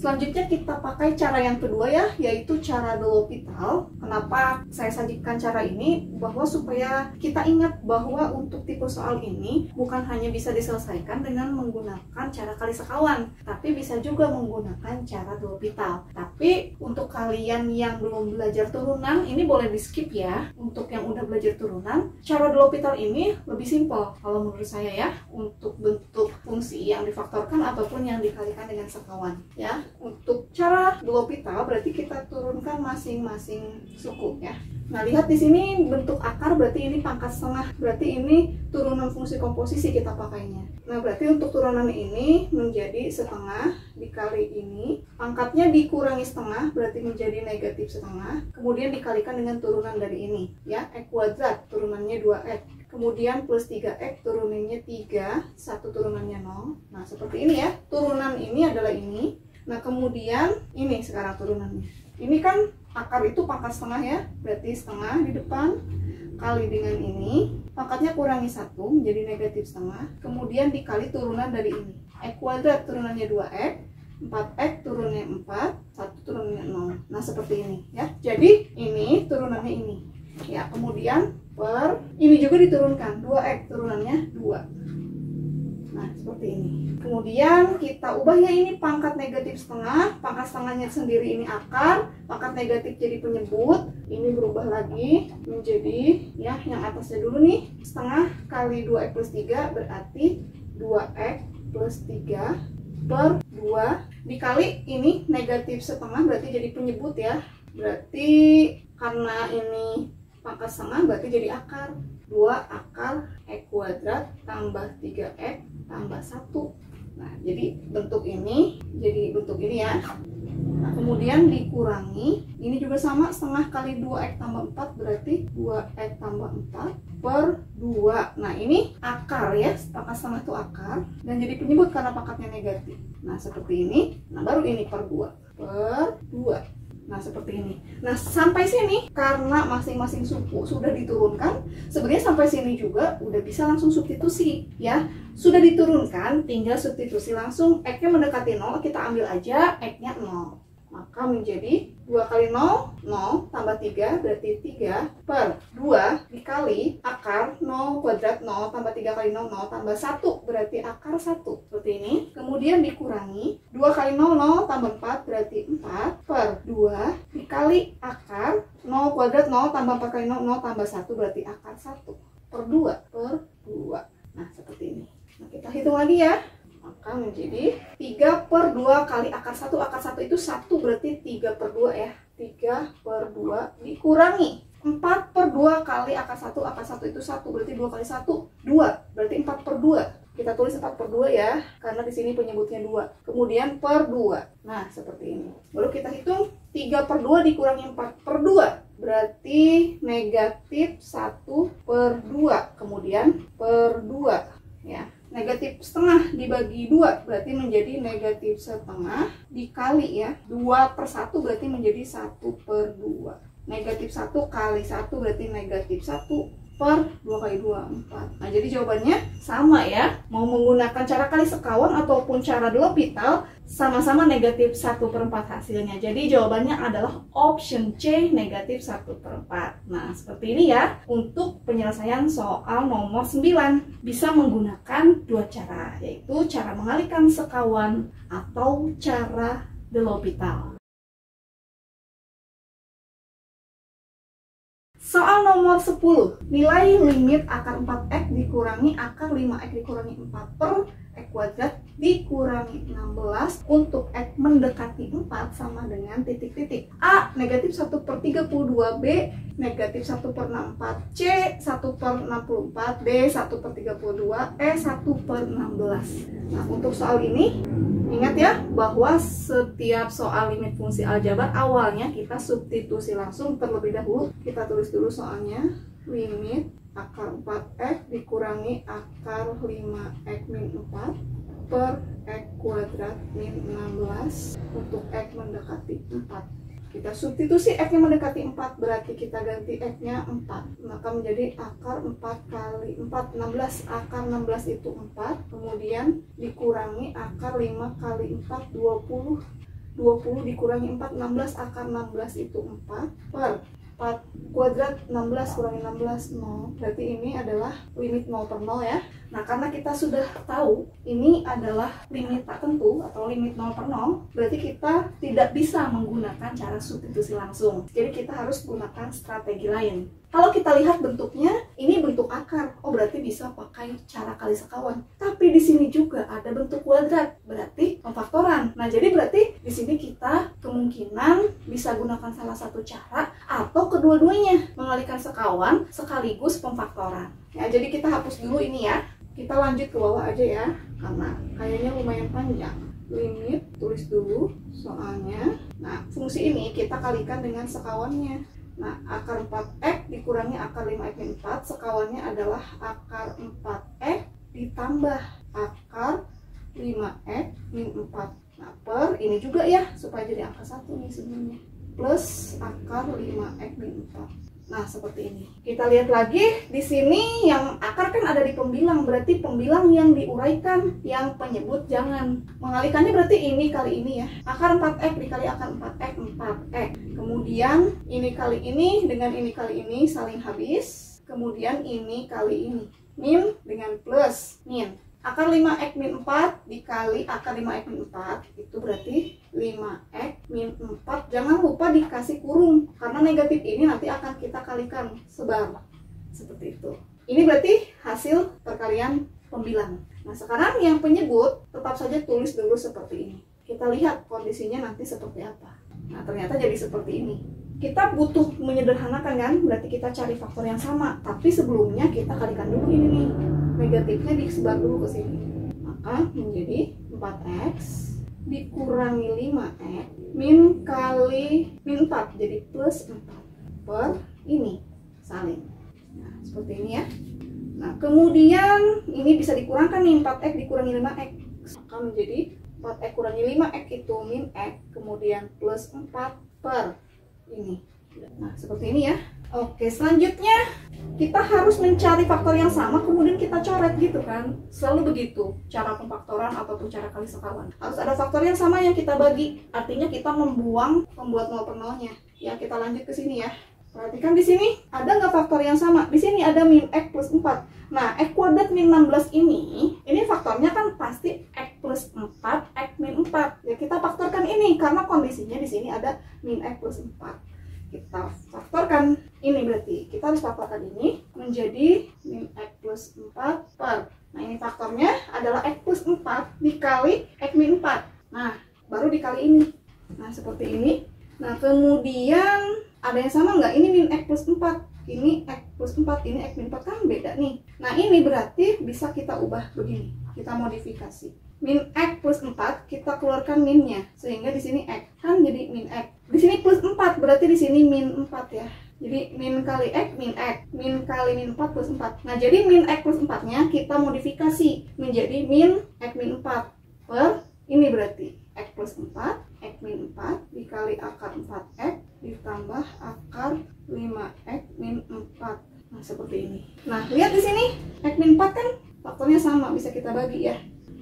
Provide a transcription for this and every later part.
Selanjutnya kita pakai cara yang kedua ya, yaitu cara de L'Hopital. Kenapa saya sajikan cara ini? Bahwa supaya kita ingat bahwa untuk tipe soal ini bukan hanya bisa diselesaikan dengan menggunakan cara kali sekawan, tapi bisa juga menggunakan cara de L'Hopital. Tapi untuk kalian yang belum belajar turunan, ini boleh di skip ya. Untuk yang udah belajar turunan, cara de L'Hopital ini lebih simpel kalau menurut saya ya, untuk bentuk fungsi yang difaktorkan ataupun yang dikalikan dengan sekawan ya. Untuk cara de L'Hopital berarti kita turunkan masing-masing suku ya. Nah, lihat di sini bentuk akar, berarti ini pangkat setengah, berarti ini turunan fungsi komposisi kita pakainya. Nah, berarti untuk turunan ini menjadi setengah dikali ini, pangkatnya dikurangi setengah, berarti menjadi negatif setengah, kemudian dikalikan dengan turunan dari ini ya, X kuadrat, turunannya 2X. Kemudian plus 3X, turunannya 3, 1 turunannya 0. Nah, seperti ini ya, turunan ini adalah ini. Nah, kemudian ini sekarang turunannya. Ini kan akar itu pangkat setengah ya, berarti setengah di depan kali dengan ini, pangkatnya kurangi 1 menjadi negatif setengah, kemudian dikali turunan dari ini. X kuadrat turunannya 2X, 4X turunannya 4, 1 turunannya 0. Nah, seperti ini ya. Jadi ini turunannya ini. Ya, kemudian per ini juga diturunkan, 2X turunannya 2. Nah, seperti ini. Kemudian kita ubah ya, ini pangkat negatif setengah, pangkat setengahnya sendiri ini akar, pangkat negatif jadi penyebut, ini berubah lagi menjadi ya, yang atasnya dulu nih, setengah kali 2X plus 3 berarti 2X plus 3 per 2 dikali ini negatif setengah berarti jadi penyebut ya, berarti karena ini pangkat setengah berarti jadi akar, 2 akar X kuadrat tambah 3X tambah 1. Nah, jadi bentuk ini jadi bentuk ini ya. Nah, kemudian dikurangi, ini juga sama, setengah kali 2X tambah 4 berarti 2X tambah 4 per 2. Nah, ini akar ya, pangkat setengah itu akar, dan jadi penyebut karena pangkatnya negatif. Nah, seperti ini. Nah, baru ini per 2. Per 2. Nah, seperti ini. Nah, sampai sini karena masing-masing suku sudah diturunkan, sebenarnya sampai sini juga udah bisa langsung substitusi ya. Sudah diturunkan, tinggal substitusi langsung. X-nya mendekati 0, kita ambil aja X-nya 0. Maka menjadi 2 kali 0, 0 tambah 3 berarti 3 per 2 dikali akar 0 kuadrat 0 tambah 3 kali 0, 0 tambah 1 berarti akar 1. Seperti ini. Kemudian dikurangi 2 kali 0, 0 tambah 4 berarti 4 per 2 dikali akar 0 kuadrat 0 tambah 4 kali 0, 0 tambah 1 berarti akar 1 per 2 per 2. Nah, seperti ini. Nah, kita hitung lagi ya. Maka menjadi 3 per 2 kali akar 1. Akar 1 itu 1 berarti 3 per 2 ya. 3 per 2 dikurangi 4 per 2 kali akar 1. Akar 1 itu 1 berarti 2 kali 1 2 berarti 4 per 2. Kita tulis 4 per 2 ya, karena di sini penyebutnya 2. Kemudian per 2. Nah, seperti ini. Baru kita hitung 3 per 2 dikurangi 4 per 2 berarti negatif 1 per 2. Kemudian per 2 ya. Negatif setengah dibagi 2 berarti menjadi negatif setengah dikali ya 2 per 1 berarti menjadi 1 per 2. Negatif 1 kali 1 berarti negatif 1 per 2 kali 2, 4. Nah, jadi jawabannya sama ya. Mau menggunakan cara kali sekawan ataupun cara de L'Hopital, sama-sama negatif 1 per 4 hasilnya. Jadi jawabannya adalah option C, negatif 1 per 4. Nah, seperti ini ya. Untuk penyelesaian soal nomor 9. Bisa menggunakan dua cara, yaitu cara mengalihkan sekawan atau cara de L'Hopital. Soal nomor 10, nilai limit akar 4X dikurangi akar 5X dikurangi 4 per X kuadrat dikurangi 16 untuk X mendekati 4 sama dengan titik-titik. A, negatif 1 per 32, B, negatif 1 per 64, C, 1 per 64, D, 1 per 32, E, 1 per 16. Nah, untuk soal ini, ingat ya, bahwa setiap soal limit fungsi aljabar awalnya kita substitusi langsung terlebih dahulu. Kita tulis dulu soalnya, limit akar 4X dikurangi akar 5X min 4 per X kuadrat min 16 untuk X mendekati 4. Kita substitusi X yang mendekati 4 berarti kita ganti X-nya 4. Maka menjadi akar 4 kali 4, 16. Akar 16 itu 4. Kemudian dikurangi akar 5 kali 4, 20. 20 dikurangi 4, 16, akar 16 itu 4 per 4 kuadrat 16 kurangi 16, 0. Berarti ini adalah limit 0 per 0 ya. Nah, karena kita sudah tahu ini adalah limit tak tentu atau limit 0 per 0, berarti kita tidak bisa menggunakan cara substitusi langsung. Jadi kita harus gunakan strategi lain. Kalau kita lihat bentuknya, ini bentuk akar. Oh, berarti bisa pakai cara kali sekawan. Tapi di sini juga ada bentuk kuadrat, berarti pemfaktoran. Nah, jadi berarti di sini kita kemungkinan bisa gunakan salah satu cara atau kedua-duanya, mengalihkan sekawan sekaligus pemfaktoran. Ya, jadi kita hapus dulu ini ya. Kita lanjut ke bawah aja ya, karena kayaknya lumayan panjang. Limit, tulis dulu soalnya. Nah, fungsi ini kita kalikan dengan sekawannya. Nah, akar 4x dikurangi akar 5x min 4, sekawannya adalah akar 4x ditambah akar 5x min 4. Nah, per ini juga ya, supaya jadi angka 1 nih sebenarnya. Plus akar 5x min 4. Nah, seperti ini. Kita lihat lagi di sini yang akar kan ada di pembilang, berarti pembilang yang diuraikan, yang penyebut jangan. Mengalihkannya berarti ini kali ini ya. Akar 4x dikali akar 4x, 4x. Kemudian ini kali ini dengan ini kali ini saling habis. Kemudian ini kali ini. Min dengan plus, min. Akar 5x min 4 dikali akar 5x min 4 itu berarti 5x min 4. Jangan lupa dikasih kurung karena negatif ini nanti akan kita kalikan sebar seperti itu. Ini berarti hasil perkalian pembilang. Nah, sekarang yang penyebut tetap saja tulis dulu seperti ini. Kita lihat kondisinya nanti seperti apa. Nah, ternyata jadi seperti ini. Kita butuh menyederhanakan kan, berarti kita cari faktor yang sama. Tapi sebelumnya kita kalikan dulu ini nih. Negatifnya disebar dulu ke sini. Maka menjadi 4x dikurangi 5x min kali min 4 jadi plus 4 per ini saling. Nah, seperti ini ya. Nah, kemudian ini bisa dikurangkan nih, 4x dikurangi 5x. Maka menjadi 4x kurangi 5x itu min x, kemudian plus 4 per ini. Nah, seperti ini ya. Oke, selanjutnya kita harus mencari faktor yang sama, kemudian kita coret gitu kan. Selalu begitu cara pemfaktoran ataupun cara kali sekawan. Harus ada faktor yang sama yang kita bagi. Artinya kita membuat 0 per 0-nya. Ya, kita lanjut ke sini ya. Perhatikan di sini ada nggak faktor yang sama? Di sini ada min x plus 4. Nah, x kuadrat min 16 ini faktornya kan pasti x plus 4, x min 4. Ya, kita faktorkan ini karena kondisinya di sini ada min x plus 4. Kita faktorkan ini, berarti kita harus faktorkan ini menjadi min x plus 4 per. Nah, ini faktornya adalah x plus 4 dikali x min 4. Nah, baru dikali ini. Nah, seperti ini. Nah, kemudian ada yang sama nggak? Ini min x plus 4. Ini x plus 4, ini x min 4 kan beda nih. Nah, ini berarti bisa kita ubah begini. Kita modifikasi. Min x plus 4, kita keluarkan minnya. Sehingga di sini x kan jadi min x. Di sini plus 4, berarti di sini min 4 ya. Jadi min kali x, min x. Min kali min 4 plus 4. Nah, jadi min x plus 4-nya kita modifikasi menjadi min x min 4 per ini berarti x plus 4, x min 4 dikali akar 4x ditambah akar 5x min 4. Nah, seperti ini. Nah, lihat di sini x min 4 kan faktornya sama, bisa kita bagi ya.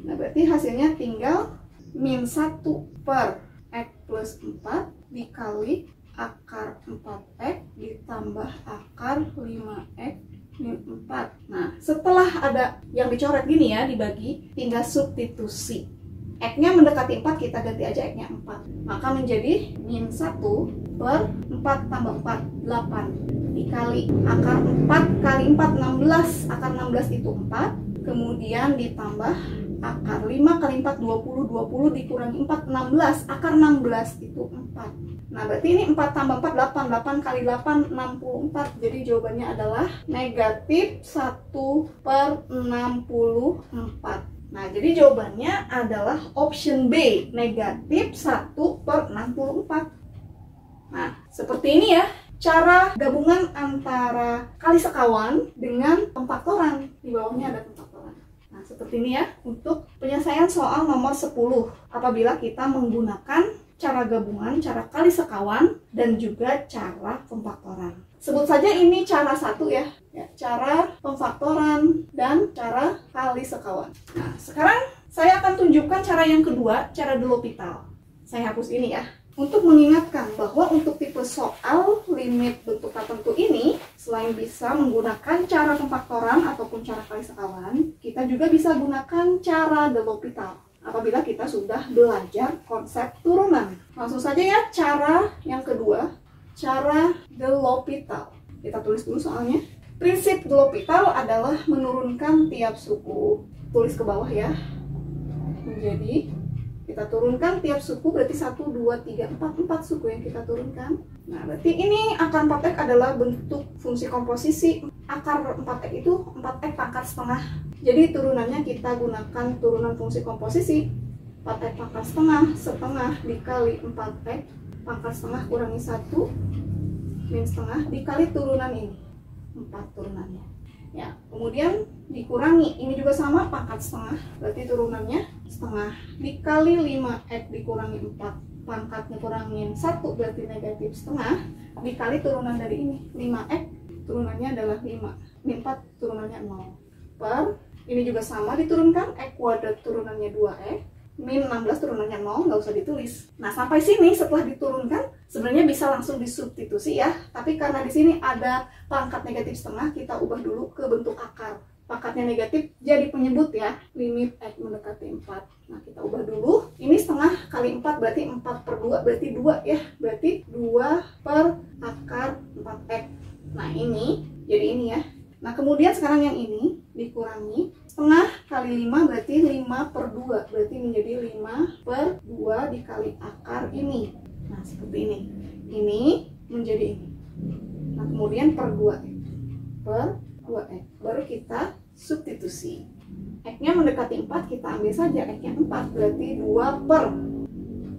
Nah, berarti hasilnya tinggal min 1 per x plus 4 dikali akar 4x ditambah akar 5x min 4. Nah, setelah ada yang dicoret gini ya, dibagi, tinggal substitusi. X-nya mendekati 4, kita ganti aja X-nya 4. Maka menjadi min 1 per 4 tambah 4, 8. Dikali akar 4 kali 4, 16. Akar 16 itu 4. Kemudian ditambah akar 5 kali 4, 20. 20 dikurangi 4, 16. Akar 16 itu 4. Nah, berarti ini 4 tambah 4, 8. 8 kali 8, 64. Jadi jawabannya adalah negatif 1 per 64. Nah, jadi jawabannya adalah option B, negatif 1 per 64. Nah, seperti ini ya, cara gabungan antara kali sekawan dengan pemfaktoran. Di bawahnya ada pemfaktoran. Nah, seperti ini ya, untuk penyelesaian soal nomor 10. Apabila kita menggunakan cara gabungan, cara kali sekawan, dan juga cara pemfaktoran. Sebut saja ini cara 1 ya, cara pemfaktoran dan cara kali sekawan. Nah, sekarang saya akan tunjukkan cara yang kedua, cara de L'Hopital. Saya hapus ini ya. Untuk mengingatkan bahwa untuk tipe soal limit bentuk tertentu ini, selain bisa menggunakan cara pemfaktoran ataupun cara kali sekawan, kita juga bisa gunakan cara de L'Hopital apabila kita sudah belajar konsep turunan. Langsung saja ya, cara yang kedua, cara de L'Hopital. Kita tulis dulu soalnya. Prinsip de L'Hopital adalah menurunkan tiap suku. Tulis ke bawah ya. Menjadi kita turunkan tiap suku, berarti 1, 2, 3, 4 suku yang kita turunkan. Nah, berarti ini akar 4x adalah bentuk fungsi komposisi. Akar 4x itu 4x pangkat setengah. Jadi turunannya kita gunakan turunan fungsi komposisi. 4x pangkat setengah, setengah dikali 4x pangkat setengah kurangi 1 min setengah dikali turunan ini. 4 turunannya. Ya, kemudian dikurangi, ini juga sama pangkat setengah, berarti turunannya setengah dikali 5x dikurangi 4, pangkatnya kurangin 1 berarti negatif setengah, dikali turunan dari ini 5x, turunannya adalah 5, min 4 turunannya 0, per ini juga sama diturunkan, x kuadrat turunannya 2x, min 16 turunannya 0, nggak usah ditulis. Nah, sampai sini setelah diturunkan sebenarnya bisa langsung disubstitusi ya, tapi karena di sini ada pangkat negatif setengah, kita ubah dulu ke bentuk akar. Pangkatnya negatif jadi penyebut ya, limit x mendekati 4. Nah, kita ubah dulu, ini setengah kali 4 berarti 4 per 2 berarti 2 ya, berarti 2 per akar 4x. Nah, ini jadi ini ya. Nah, kemudian sekarang yang ini dikurangi setengah kali 5 berarti 5 per 2 berarti menjadi 5 per 2 dikali akar ini. Nah, seperti ini. Ini menjadi ini. Nah, kemudian per 2 per 2x. Baru kita substitusi. X-nya mendekati 4, kita ambil saja X-nya 4 berarti 2 per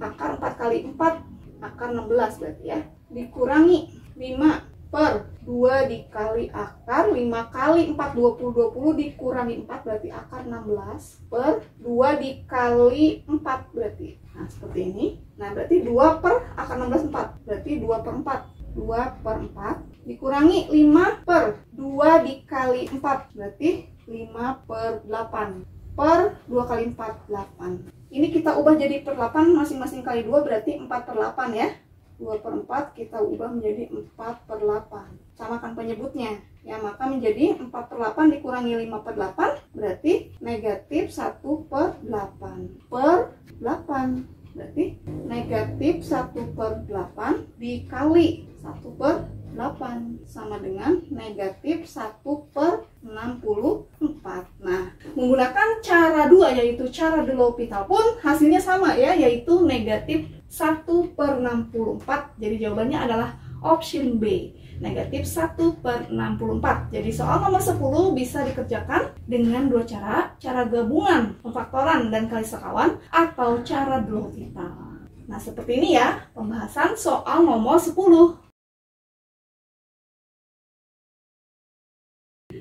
akar 4 kali 4 akar 16 berarti ya. Dikurangi 5 per 2 dikali akar 5 kali 4 20 dikurangi 4 berarti akar 16 per 2 dikali 4 berarti. Nah, seperti ini. Nah, berarti 2 per akar 16 4 berarti 2 per 4. 2 per 4 dikurangi 5 per 2 dikali 4 berarti 5 per 8 per 2 kali 4 8. Ini kita ubah jadi per 8 masing-masing kali 2 berarti 4 per 8 ya. 2 per 4 kita ubah menjadi 4 per 8. Samakan penyebutnya ya, maka menjadi 4 per 8 dikurangi 5 per 8 berarti negatif 1 per 8 per 8. Berarti negatif 1 per 8 dikali 1 per 8 sama dengan negatif 1 per 64. Nah, menggunakan cara 2 yaitu cara de L'Hopital pun hasilnya sama ya, yaitu negatif 1 per 64. Jadi jawabannya adalah option B, negatif 1 per 64. Jadi soal nomor 10 bisa dikerjakan dengan dua cara gabungan, pemfaktoran dan kali sekawan, atau cara de L'Hopital. Nah, seperti ini ya pembahasan soal nomor 10.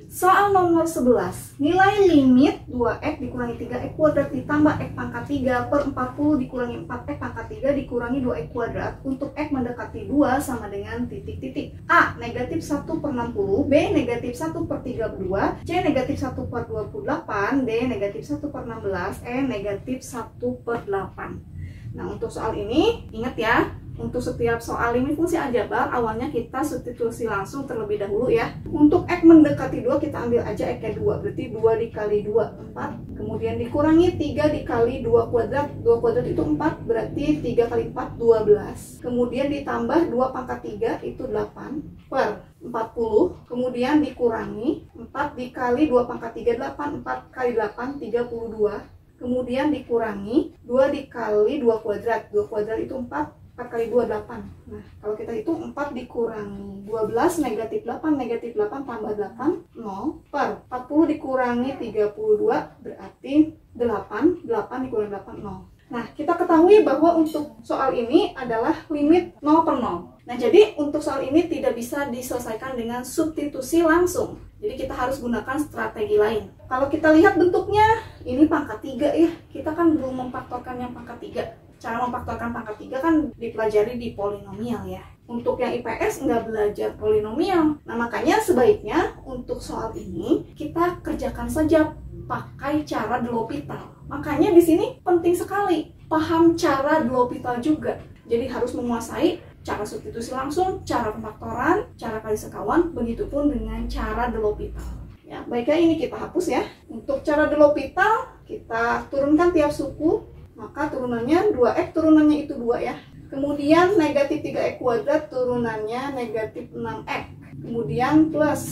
Soal nomor 11, nilai limit 2x dikurangi 3x kuadrat ditambah x pangkat 3 per 40 dikurangi 4x pangkat 3 dikurangi 2x kuadrat untuk x mendekati 2 sama dengan titik-titik. A. Negatif 1 per 60, B. Negatif 1 per 32, C. Negatif 1 per 28, D. Negatif 1 per 16, E. Negatif 1 per 8. Nah, untuk soal ini, ingat ya, untuk setiap soal limit fungsi aljabar, awalnya kita substitusi langsung terlebih dahulu ya. Untuk x mendekati 2, kita ambil aja x-nya 2, berarti 2 dikali 2, 4. Kemudian dikurangi 3 dikali 2 kuadrat, 2 kuadrat itu 4, berarti 3 kali 4, 12. Kemudian ditambah 2 pangkat 3, itu 8, per 40. Kemudian dikurangi 4 dikali 2 pangkat 3, 8, 4 kali 8, 32. Kemudian dikurangi 2 dikali 2 kuadrat, 2 kuadrat itu 4, 4 kali 2, 8. Nah, kalau kita hitung 4 dikurangi 12, negatif 8 tambah 8, 0, per 40 dikurangi 32, berarti 8 dikurangi 8, 0. Nah, kita ketahui bahwa untuk soal ini adalah limit 0 per 0. Nah, jadi untuk soal ini tidak bisa diselesaikan dengan substitusi langsung. Jadi kita harus gunakan strategi lain. Kalau kita lihat bentuknya, ini pangkat 3 ya. Kita kan belum memfaktorkan yang pangkat 3. Cara memfaktorkan pangkat 3 kan dipelajari di polinomial ya. Untuk yang IPS nggak belajar polinomial. Nah, makanya sebaiknya untuk soal ini kita kerjakan saja pakai cara de L'Hopital. Makanya di sini penting sekali paham cara L'Hopital juga. Jadi harus menguasai cara substitusi langsung, cara pemfaktoran, cara kali sekawan, begitupun dengan cara L'Hopital. Ya, baiknya ini kita hapus ya. Untuk cara L'Hopital, kita turunkan tiap suku, maka turunannya 2x, turunannya itu 2 ya. Kemudian negatif 3x kuadrat, turunannya negatif 6x. Kemudian plus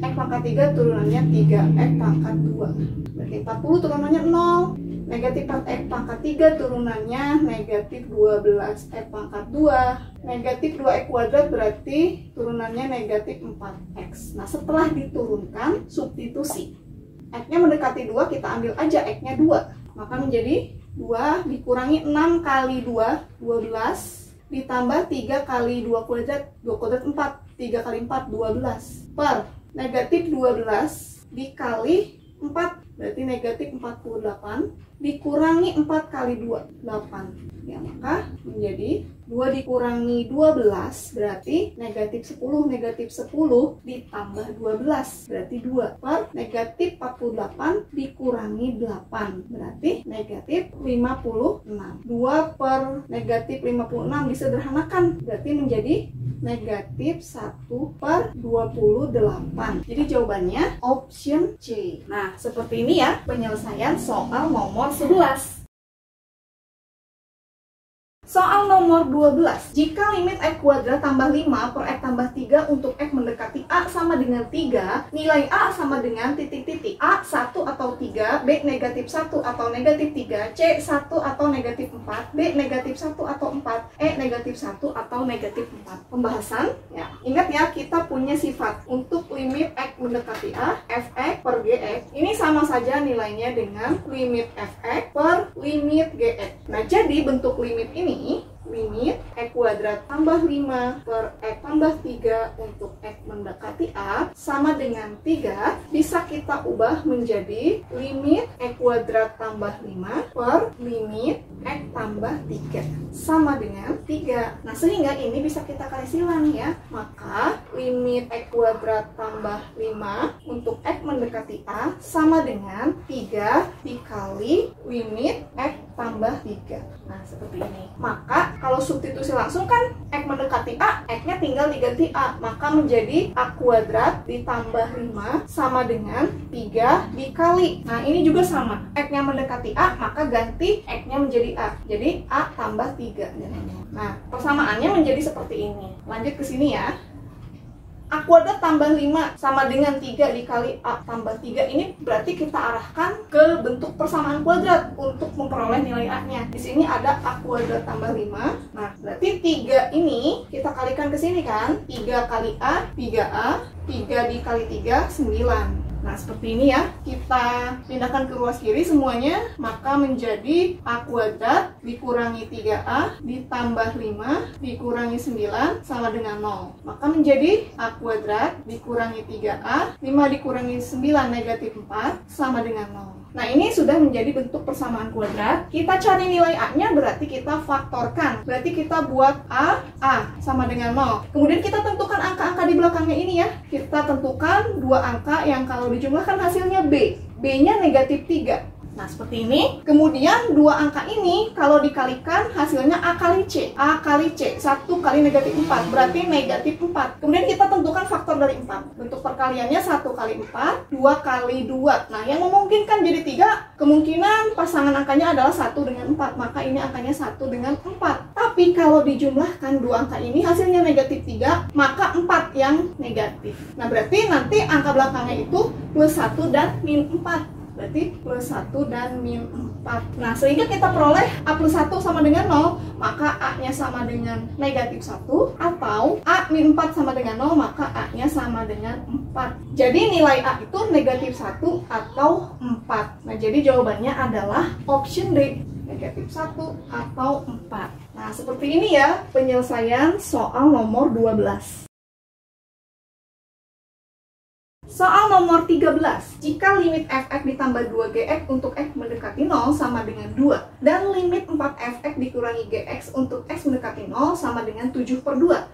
x pangkat 3, turunannya 3x pangkat 2. Berarti 40 turunannya 0. Negatif 4x pangkat 3, turunannya negatif 12x pangkat 2. Negatif 2x kuadrat berarti turunannya negatif 4x. Nah, setelah diturunkan, substitusi. X-nya mendekati 2, kita ambil aja X-nya 2. Maka menjadi 2 dikurangi 6 kali 2, 12. Ditambah 3 kali 2 kuadrat, 2 kuadrat 4. 3 kali 4, 12. Per negatif 12 dikali 4. Berarti negatif 48. Dikurangi 4 kali 2, 8. Ya, maka menjadi 2 dikurangi 12 berarti negatif 10. Negatif 10 ditambah 12 berarti 2 per negatif 48 dikurangi 8 berarti negatif 56. 2 per negatif 56 disederhanakan berarti menjadi negatif 1 per 28. Jadi jawabannya option C. Nah, seperti ini ya penyelesaian soal nomor 11. Soal nomor 12. Jika limit x kuadrat tambah 5 per x tambah 3 untuk x mendekati A sama dengan 3, nilai A sama dengan titik-titik. A 1 atau 3, B negatif 1 atau negatif 3, C 1 atau negatif 4, D negatif 1 atau 4, E negatif 1 atau negatif 4. Pembahasan, ya. Ingat ya, kita punya sifat untuk limit x mendekati A, fx per gx. Ini sama saja nilainya dengan limit fx per limit gx. Nah, jadi bentuk limit ini limit x kuadrat tambah 5 per x tambah 3 untuk x mendekati A sama dengan 3 bisa kita ubah menjadi limit x kuadrat tambah 5 per limit x tambah 3 sama dengan 3. Nah, sehingga ini bisa kita kali silang ya. Maka limit x kuadrat tambah 5 untuk x mendekati A sama dengan 3 dikali limit x tambah 3. Nah, seperti ini. Maka kalau substitusi langsung kan x mendekati A, x-nya tinggal diganti A. Maka menjadi A kuadrat ditambah 5 sama dengan 3 dikali. Nah, ini juga sama. X-nya mendekati A, maka ganti x-nya menjadi A. Jadi A tambah 3. Nah, persamaannya menjadi seperti ini. Lanjut ke sini ya. A kuadrat tambah 5 sama dengan 3 dikali A tambah 3. Ini berarti kita arahkan ke bentuk persamaan kuadrat untuk memperoleh nilai A-nya. Di sini ada A kuadrat tambah 5. Nah, berarti 3 ini kita kalikan ke sini kan. 3 kali A, 3A. 3 dikali 3, 9. Nah, seperti ini ya. Kita pindahkan ke ruas kiri semuanya. Maka menjadi A kuadrat dikurangi 3A ditambah 5 dikurangi 9 sama dengan 0. Maka menjadi A kuadrat dikurangi 3A, 5 dikurangi 9 negatif 4 sama dengan 0. Nah, ini sudah menjadi bentuk persamaan kuadrat. Kita cari nilai A-nya berarti kita faktorkan. Berarti kita buat A sama dengan 0. Kemudian kita tentukan angka-angka di belakangnya ini ya. Kita tentukan dua angka yang kalau dijumlahkan hasilnya B. B-nya negatif 3. Nah, seperti ini. Kemudian dua angka ini kalau dikalikan hasilnya A kali C. A kali C, 1 kali negatif 4, berarti negatif 4. Kemudian kita tentukan faktor dari 4. Bentuk perkaliannya 1 kali 4, 2 kali 2. Nah, yang memungkinkan jadi 3, kemungkinan pasangan angkanya adalah 1 dengan 4. Maka ini angkanya 1 dengan 4. Tapi kalau dijumlahkan dua angka ini hasilnya negatif 3, maka 4 yang negatif. Nah, berarti nanti angka belakangnya itu plus 1 dan min 4. Berarti plus 1 dan min 4. Nah, sehingga kita peroleh A plus 1 sama dengan 0, maka A-nya sama dengan negatif 1. Atau A min 4 sama dengan 0, maka A-nya sama dengan 4. Jadi nilai A itu negatif 1 atau 4. Nah, jadi jawabannya adalah option D, negatif 1 atau 4. Nah, seperti ini ya penyelesaian soal nomor 12. Soal nomor 13. Jika limit fx ditambah 2gx untuk x mendekati 0 sama dengan 2 dan limit 4fx dikurangi gx untuk x mendekati 0 sama dengan 7/2,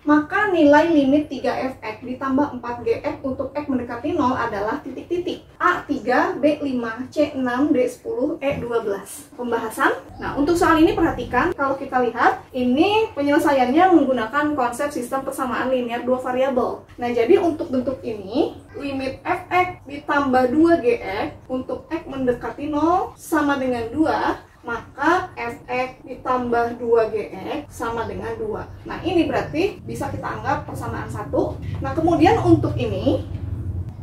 maka nilai limit 3fx ditambah 4gx untuk x mendekati 0 adalah titik-titik A3, B5, C6, D10, E12. Pembahasan. Nah, untuk soal ini perhatikan, kalau kita lihat, ini penyelesaiannya menggunakan konsep sistem persamaan linear dua variabel. Nah, jadi untuk bentuk ini, limit fx ditambah 2gx untuk x mendekati 0 sama dengan 2, maka fx ditambah 2gx sama dengan 2. Nah, ini berarti bisa kita anggap persamaan satu. Nah, kemudian untuk ini,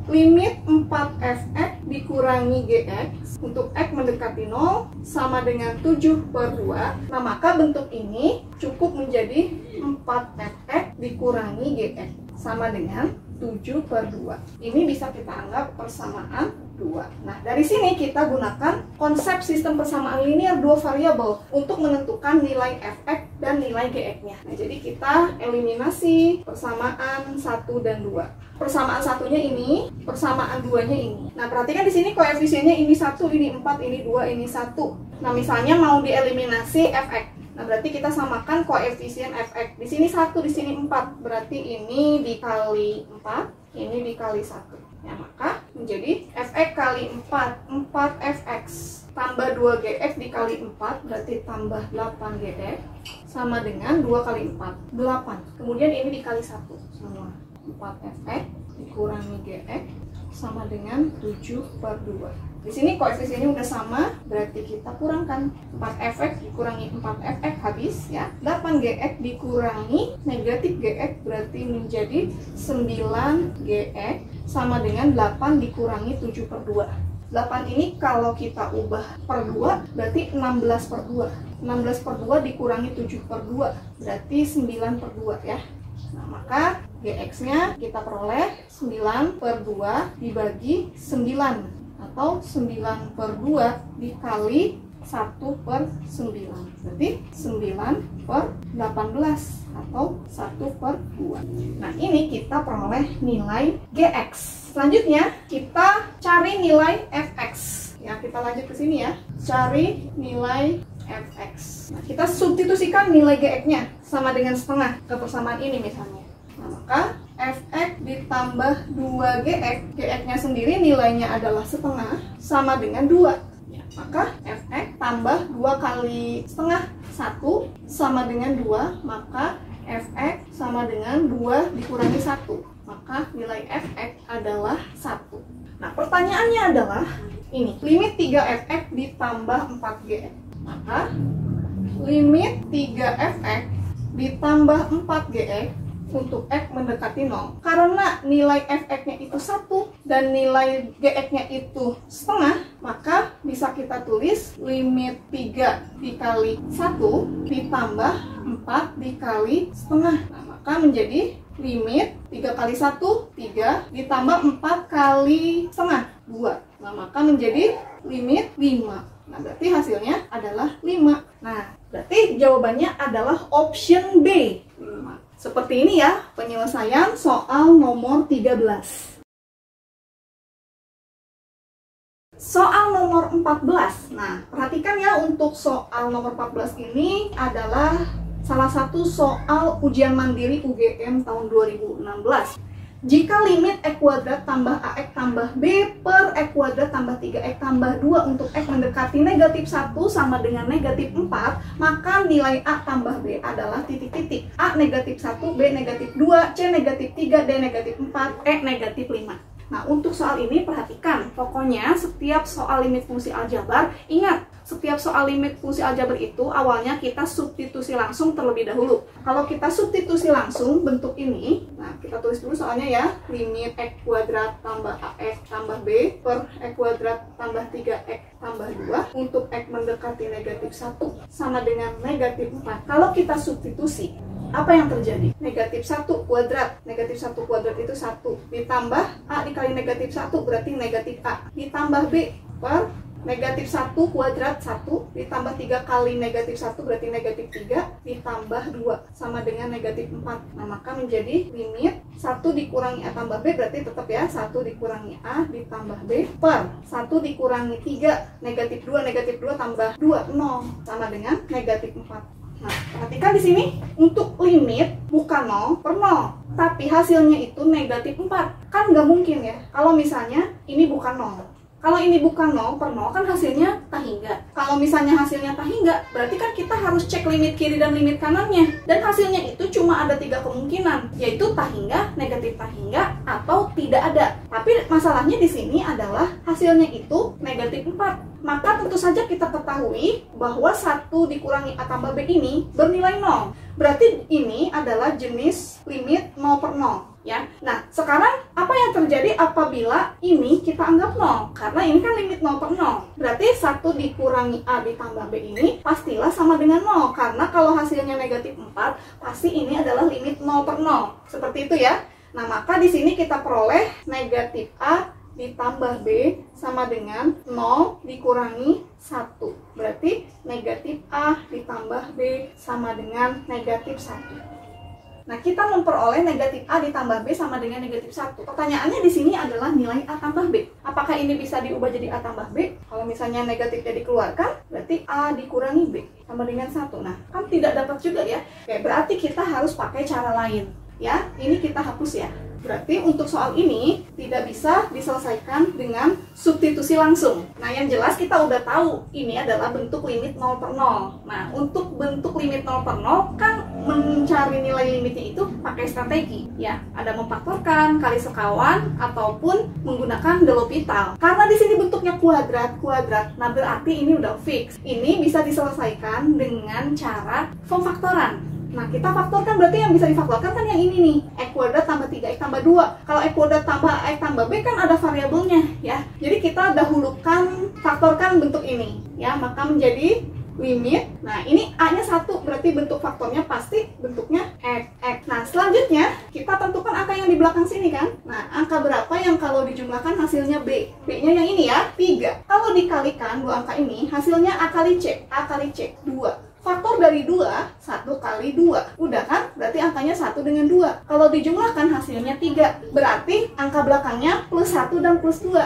limit 4fx dikurangi gx untuk x mendekati 0 sama dengan 7/2. Nah, maka bentuk ini cukup menjadi 4fx dikurangi gx sama dengan 7/2. Ini bisa kita anggap persamaan 2. Nah, dari sini kita gunakan konsep sistem persamaan linear dua variabel untuk menentukan nilai fx dan nilai gx-nya. Nah, jadi kita eliminasi persamaan 1 dan 2. Persamaan satunya ini, persamaan 2-nya ini. Nah, perhatikan di sini koefisiennya ini 1, ini 4, ini 2, ini 1. Nah, misalnya mau dieliminasi fx. Nah, berarti kita samakan koefisien fx. Di sini 1, di sini 4. Berarti ini dikali 4, ini dikali 1. Ya, maka menjadi fx kali 4, 4fx tambah 2gx dikali 4, berarti tambah 8gx sama dengan 2 kali 4, 8. Kemudian ini dikali 1 semua. 4fx dikurangi gx sama dengan 7/2. Di sini koefisiennya udah sama, berarti kita kurangkan 4fx dikurangi 4fx habis ya. 8gx dikurangi negatif gx berarti menjadi 9gx sama dengan 8 dikurangi 7/2. 8 ini kalau kita ubah per 2 berarti 16/2. 16/2 dikurangi 7/2 berarti 9/2 ya. Nah, maka gx-nya kita peroleh 9/2 dibagi 9 atau 9/2 dikali 1/9. Berarti 9/18 atau 1/2. Nah, ini kita peroleh nilai gx. Selanjutnya kita cari nilai fx. Ya, kita lanjut ke sini ya. Cari nilai fx. Nah, kita substitusikan nilai gx-nya sama dengan setengah ke persamaan ini misalnya. Nah, maka fx ditambah 2gx, gx-nya sendiri nilainya adalah setengah sama dengan 2. Ya, maka fx tambah 2 kali setengah 1 sama dengan 2, maka fx sama dengan 2 dikurangi 1. Maka nilai fx adalah 1. Nah, pertanyaannya adalah ini, limit 3fx ditambah 4gx. Maka limit 3fx ditambah 4gx untuk x mendekati 0. Karena nilai fx-nya itu 1 dan nilai gx-nya itu setengah, maka bisa kita tulis limit 3 dikali 1 ditambah 4 dikali setengah. Nah, maka menjadi limit 3 kali 1, 3 ditambah 4 kali setengah, 2. Nah, maka menjadi limit 5. Nah, berarti hasilnya adalah 5. Nah, berarti jawabannya adalah option B, 5. Seperti ini ya penyelesaian soal nomor 13. Soal nomor 14. Nah, perhatikan ya, untuk soal nomor 14 ini adalah salah satu soal ujian mandiri UGM tahun 2016. Jika limit x kuadrat tambah ax tambah b per x kuadrat tambah 3x tambah 2 untuk x mendekati negatif 1 sama dengan negatif 4, maka nilai a tambah b adalah titik-titik. A negatif 1, b negatif 2, c negatif 3, d negatif 4, e negatif 5. Nah, untuk soal ini perhatikan, pokoknya setiap soal limit fungsi aljabar, ingat, setiap soal limit fungsi aljabar itu awalnya kita substitusi langsung terlebih dahulu. Kalau kita substitusi langsung bentuk ini, nah kita tulis dulu soalnya ya, limit x kuadrat tambah ax tambah b per x kuadrat tambah 3x tambah 2 untuk x mendekati negatif 1 sama dengan negatif 4. Kalau kita substitusi, apa yang terjadi? Negatif 1 kuadrat. Negatif 1 kuadrat itu 1. Ditambah A dikali negatif 1 berarti negatif A. Ditambah B per negatif 1 kuadrat 1 ditambah 3 kali negatif 1 berarti negatif 3 ditambah 2 sama dengan negatif 4. Nah, maka menjadi limit 1 dikurangi A tambah B berarti tetap ya 1 dikurangi A ditambah B per 1 dikurangi 3 negatif 2 tambah 2 0 sama dengan negatif 4. Nah, perhatikan di sini untuk limit bukan 0 per 0, tapi hasilnya itu negatif 4. Kan nggak mungkin ya kalau misalnya ini bukan 0. Kalau ini bukan 0 per 0 kan hasilnya tak hingga. Kalau misalnya hasilnya tak hingga, berarti kan kita harus cek limit kiri dan limit kanannya. Dan hasilnya itu cuma ada 3 kemungkinan, yaitu tak hingga, negatif tak hingga, atau tidak ada. Tapi masalahnya di sini adalah hasilnya itu negatif 4. Maka tentu saja kita ketahui bahwa 1 dikurangi A tambah B ini bernilai 0. Berarti ini adalah jenis limit 0 per 0. Ya. Nah, sekarang apa yang terjadi apabila ini kita anggap 0? Karena ini kan limit 0 per 0. Berarti 1 dikurangi A ditambah B ini pastilah sama dengan 0. Karena kalau hasilnya negatif 4, pasti ini adalah limit 0 per 0. Seperti itu ya. Nah, maka di sini kita peroleh negatif A ditambah B sama dengan 0 dikurangi 1. Berarti negatif A ditambah B sama dengan negatif 1. Nah, kita memperoleh negatif A ditambah B sama dengan negatif 1. Pertanyaannya di sini adalah nilai A tambah B. Apakah ini bisa diubah jadi A tambah B? Kalau misalnya negatifnya dikeluarkan, berarti A dikurangi B sama dengan 1. Nah, kan tidak dapat juga ya. Oke, berarti kita harus pakai cara lain. Ya, ini kita hapus ya. Berarti untuk soal ini tidak bisa diselesaikan dengan substitusi langsung. Nah, yang jelas kita udah tahu ini adalah bentuk limit 0 per 0. Nah, untuk bentuk limit 0 per 0 kan mencari nilai limitnya itu pakai strategi. Ya, ada memfaktorkan, kali sekawan, ataupun menggunakan de L'Hopital. Karena di sini bentuknya kuadrat. Nah, berarti ini udah fix. Ini bisa diselesaikan dengan cara pemfaktoran. Nah, kita faktorkan berarti yang bisa difaktorkan kan yang ini nih, X kuadrat tambah 3X tambah 2. Kalau X kuadrat tambah X tambah B kan ada variabelnya ya. Jadi kita dahulukan faktorkan bentuk ini ya, maka menjadi limit. Nah, ini A-nya 1, berarti bentuk faktornya pasti bentuknya X. Nah, selanjutnya kita tentukan angka yang di belakang sini kan. Nah, angka berapa yang kalau dijumlahkan hasilnya B? B-nya yang ini ya, 3. Kalau dikalikan dua angka ini, hasilnya A kali C, 2. Faktor dari 2, 1 kali 2. Udah kan? Berarti angkanya 1 dengan 2. Kalau dijumlahkan hasilnya 3. Berarti angka belakangnya plus 1 dan plus 2.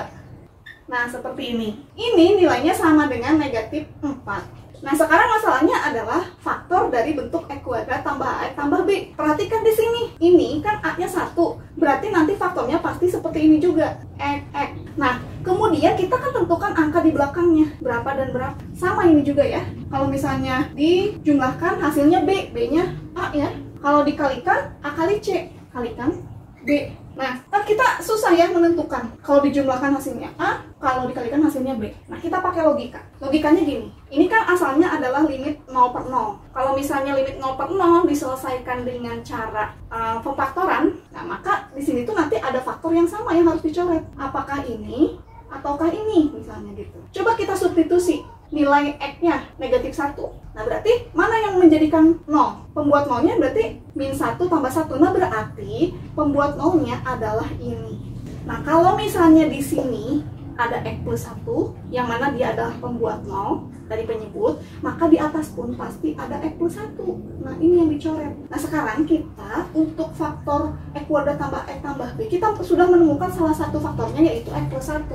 Nah, seperti ini. Ini nilainya sama dengan negatif 4. Nah, sekarang masalahnya adalah faktor dari bentuk X kuadrat tambah X tambah B. Perhatikan di sini. Ini kan A-nya 1. Berarti nanti faktornya pasti seperti ini juga. X. Nah, kemudian kita kan tentukan angka di belakangnya. Berapa dan berapa. Sama ini juga ya. Kalau misalnya dijumlahkan hasilnya B. B-nya A ya. Kalau dikalikan A kali C. Kalikan B. Nah, kan kita susah ya menentukan. Kalau dijumlahkan hasilnya A, kalau dikalikan hasilnya B. Nah, kita pakai logika. Logikanya gini. Ini kan asalnya adalah limit 0 per 0. Kalau misalnya limit 0 per 0 diselesaikan dengan cara pemfaktoran, nah maka di sini tuh nanti ada faktor yang sama yang harus dicoret. Apakah ini ataukah ini misalnya gitu. Coba kita substitusi. Nilai X-nya negatif 1. Nah, berarti mana yang menjadikan 0? Pembuat 0-nya berarti min 1 tambah 1. Nah, berarti pembuat 0-nya adalah ini. Nah, kalau misalnya di sini ada X plus 1, yang mana dia adalah pembuat 0 dari penyebut, maka di atas pun pasti ada X plus 1. Nah, ini yang dicoret. Nah, sekarang kita untuk faktor X kuadrat tambah X tambah B, kita sudah menemukan salah satu faktornya yaitu X plus 1.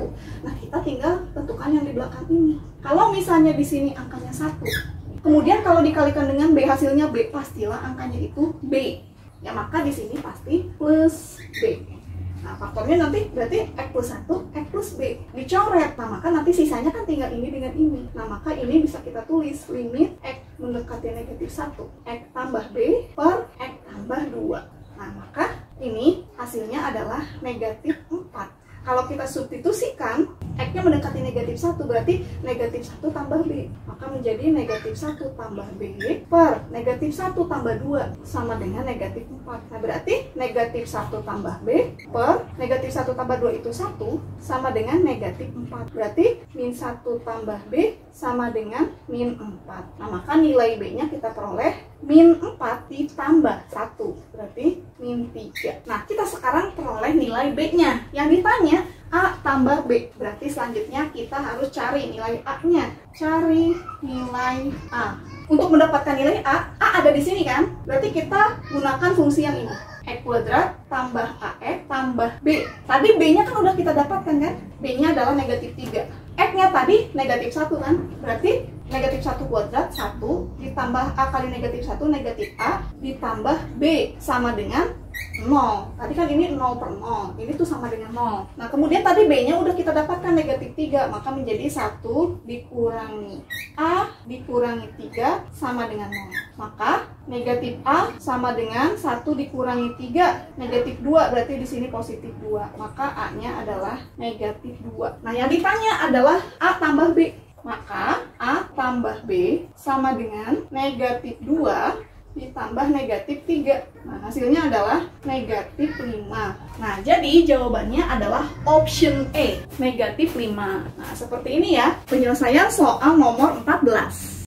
Nah, kita tinggal tentukan yang di belakang ini. Kalau misalnya di sini angkanya 1, kemudian kalau dikalikan dengan B, hasilnya B, pastilah angkanya itu B. Ya, maka di sini pasti plus B. Nah, faktornya nanti berarti X plus 1, X plus B. Dicoret. Nah, maka nanti sisanya kan tinggal ini dengan ini. Nah, maka ini bisa kita tulis limit X mendekati negatif 1. X tambah B per X tambah 2. Nah, maka ini hasilnya adalah negatif 4. Kalau kita substitusikan, X-nya mendekati negatif 1, berarti negatif 1 tambah B. Maka menjadi negatif 1 tambah B per negatif 1 tambah 2 sama dengan negatif 4. Nah, berarti negatif 1 tambah B per negatif 1 tambah 2 itu 1 sama dengan negatif 4. Berarti min 1 tambah B sama dengan min 4. Nah, maka nilai B-nya kita peroleh min 4 ditambah 1. Berarti min 3. Nah, kita sekarang peroleh nilai B-nya. Yang ditanya, A tambah B. Berarti selanjutnya kita harus cari nilai A-nya. Cari nilai A. Untuk mendapatkan nilai A ada di sini kan? Berarti kita gunakan fungsi yang ini. X kuadrat tambah AX tambah B. Tadi B-nya kan udah kita dapatkan kan? B-nya adalah negatif 3. X-nya tadi negatif 1 kan? Berarti negatif 1 kuadrat 1 ditambah A kali negatif 1 negatif A ditambah B sama dengan 0. Tadi kan ini 0 per 0. Ini tuh sama dengan 0. Nah kemudian tadi B-nya udah kita dapatkan negatif 3. Maka menjadi 1 dikurangi A dikurangi 3 sama dengan 0. Maka negatif A sama dengan 1 dikurangi 3 negatif 2. Berarti di sini positif 2. Maka A-nya adalah negatif 2. Nah yang ditanya adalah A tambah B. Maka A tambah B sama dengan negatif 2 ditambah negatif 3. Nah, hasilnya adalah negatif 5. Nah, jadi jawabannya adalah option E, negatif 5. Nah, seperti ini ya penyelesaian soal nomor 14.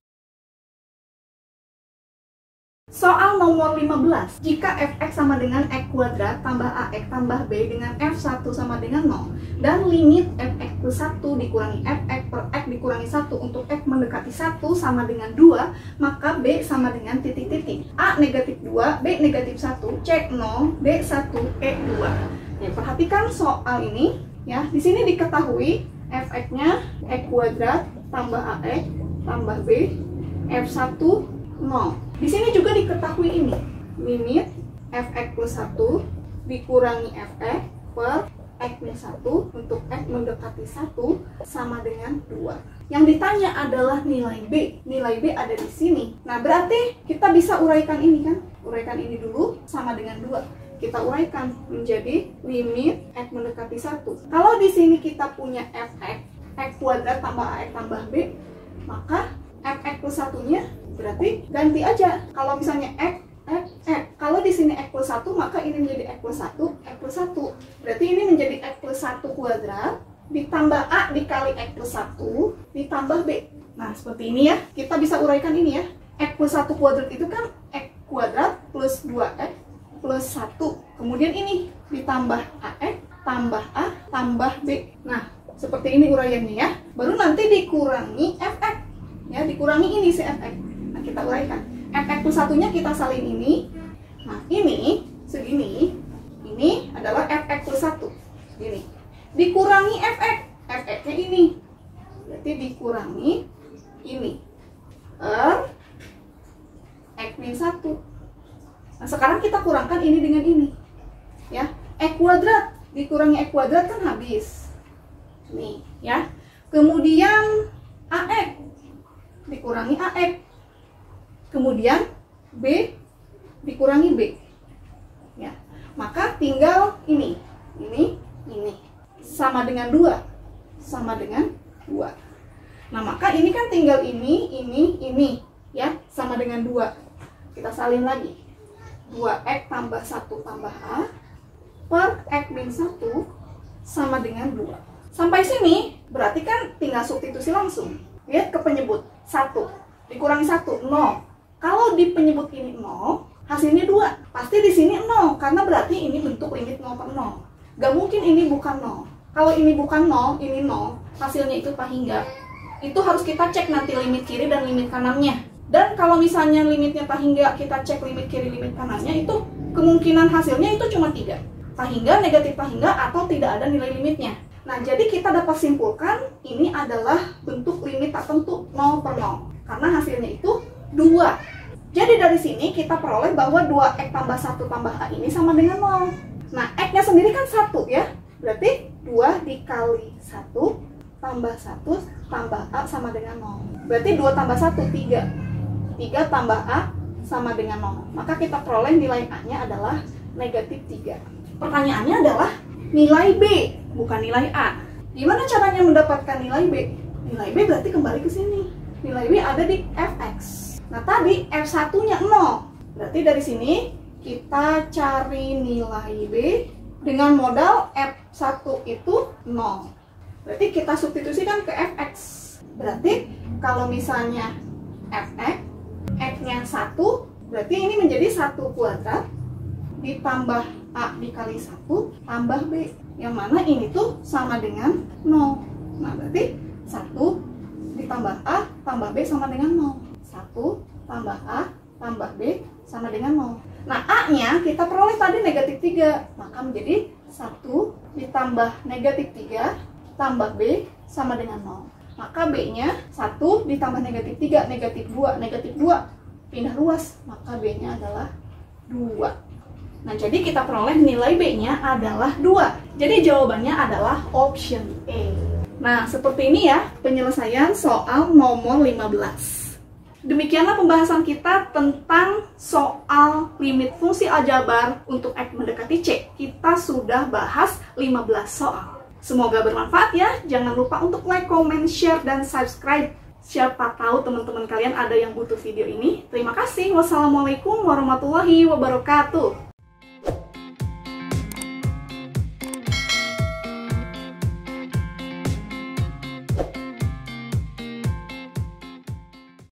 Soal nomor 15, jika fx sama dengan x kuadrat tambah ax tambah b dengan f1 sama dengan 0 dan limit fx plus 1 dikurangi fx per x dikurangi 1 untuk x mendekati 1 sama dengan 2, maka b sama dengan titik-titik. A negatif 2, b negatif 1, c 0, d 1, e 2. Ya, perhatikan soal ini ya. Di sini diketahui fx-nya x kuadrat tambah ax tambah b f1 0. Di sini juga diketahui ini, limit fx plus 1 dikurangi fx per x minus 1 untuk x mendekati 1 sama dengan 2. Yang ditanya adalah nilai B. Nilai B ada di sini. Nah, berarti kita bisa uraikan ini kan? Uraikan ini dulu sama dengan 2. Kita uraikan menjadi limit x mendekati 1. Kalau di sini kita punya fx, x kuadrat tambah ax tambah b, maka fx plus 1-nya berarti ganti aja. Kalau misalnya x. Kalau di sini x plus 1, maka ini menjadi x plus 1, x plus 1. Berarti ini menjadi x plus 1 kuadrat ditambah a dikali x plus 1 ditambah b. Nah, seperti ini ya. Kita bisa uraikan ini ya. X plus 1 kuadrat itu kan x kuadrat plus 2x plus 1. Kemudian ini ditambah ax tambah a tambah b. Nah, seperti ini uraiannya ya. Baru nanti dikurangi fx. Ya, dikurangi ini si fx. Nah, kita uraikan. Fx plus 1-nya kita salin ini. Nah, ini segini. Ini adalah fx plus 1. Gini. Dikurangi fx. Fx-nya ini. Berarti dikurangi ini. Per x minus 1. Nah, sekarang kita kurangkan ini dengan ini. Ya, x kuadrat dikurangi x kuadrat kan habis. Nih, ya. Kemudian ax dikurangi ax. Kemudian b dikurangi b. Ya. Maka tinggal ini sama dengan 2. Sama dengan 2. Nah, maka ini kan tinggal ini ya, sama dengan 2. Kita salin lagi. 2x tambah 1 tambah a per x min 1 sama dengan 2. Sampai sini berarti kan tinggal substitusi langsung. Lihat ke penyebut. 1 dikurangi 1, 0. Kalau di penyebut ini 0, hasilnya 2. Pasti di sini 0, karena berarti ini bentuk limit 0 per 0. Gak mungkin ini bukan 0. Kalau ini bukan 0, ini 0, hasilnya itu tak hingga. Itu harus kita cek nanti limit kiri dan limit kanannya. Dan kalau misalnya limitnya tak hingga, kita cek limit kiri, limit kanannya, itu kemungkinan hasilnya itu cuma 3. Tak hingga, negatif tak hingga, atau tidak ada nilai limitnya. Nah, jadi kita dapat simpulkan ini adalah bentuk limit tak tentu 0 per 0. Karena hasilnya itu 2. Jadi dari sini kita peroleh bahwa 2x tambah 1 tambah a ini sama dengan 0. Nah, x-nya sendiri kan 1 ya. Berarti 2 dikali 1 tambah 1 tambah a sama dengan 0. Berarti 2 tambah 1, 3. 3 tambah a sama dengan 0. Maka kita peroleh nilai a-nya adalah negatif 3. Pertanyaannya adalah nilai b, bukan nilai a. Gimana caranya mendapatkan nilai b? Nilai b berarti kembali ke sini. Nilai b ada di fx. Nah, tadi f1-nya 0. Berarti dari sini kita cari nilai b dengan modal f1 itu 0. Berarti kita substitusikan ke fx. Berarti kalau misalnya fx, x-nya 1, berarti ini menjadi 1 kuadrat ditambah a dikali 1 tambah b. Yang mana ini tuh sama dengan 0. Nah, berarti 1 ditambah A tambah B sama dengan 0. 1 tambah A tambah B sama dengan 0. Nah, A-nya kita peroleh tadi negatif 3. Maka menjadi 1 ditambah negatif 3 tambah B sama dengan 0. Maka B-nya 1 ditambah negatif 3, negatif 2, negatif 2. Pindah luas, maka B-nya adalah 2. Nah, jadi kita peroleh nilai B-nya adalah 2. Jadi jawabannya adalah option A. Nah, seperti ini ya penyelesaian soal nomor 15. Demikianlah pembahasan kita tentang soal limit fungsi aljabar untuk X mendekati C. Kita sudah bahas 15 soal. Semoga bermanfaat ya. Jangan lupa untuk like, comment, share, dan subscribe. Siapa tahu teman-teman kalian ada yang butuh video ini. Terima kasih. Wassalamualaikum warahmatullahi wabarakatuh.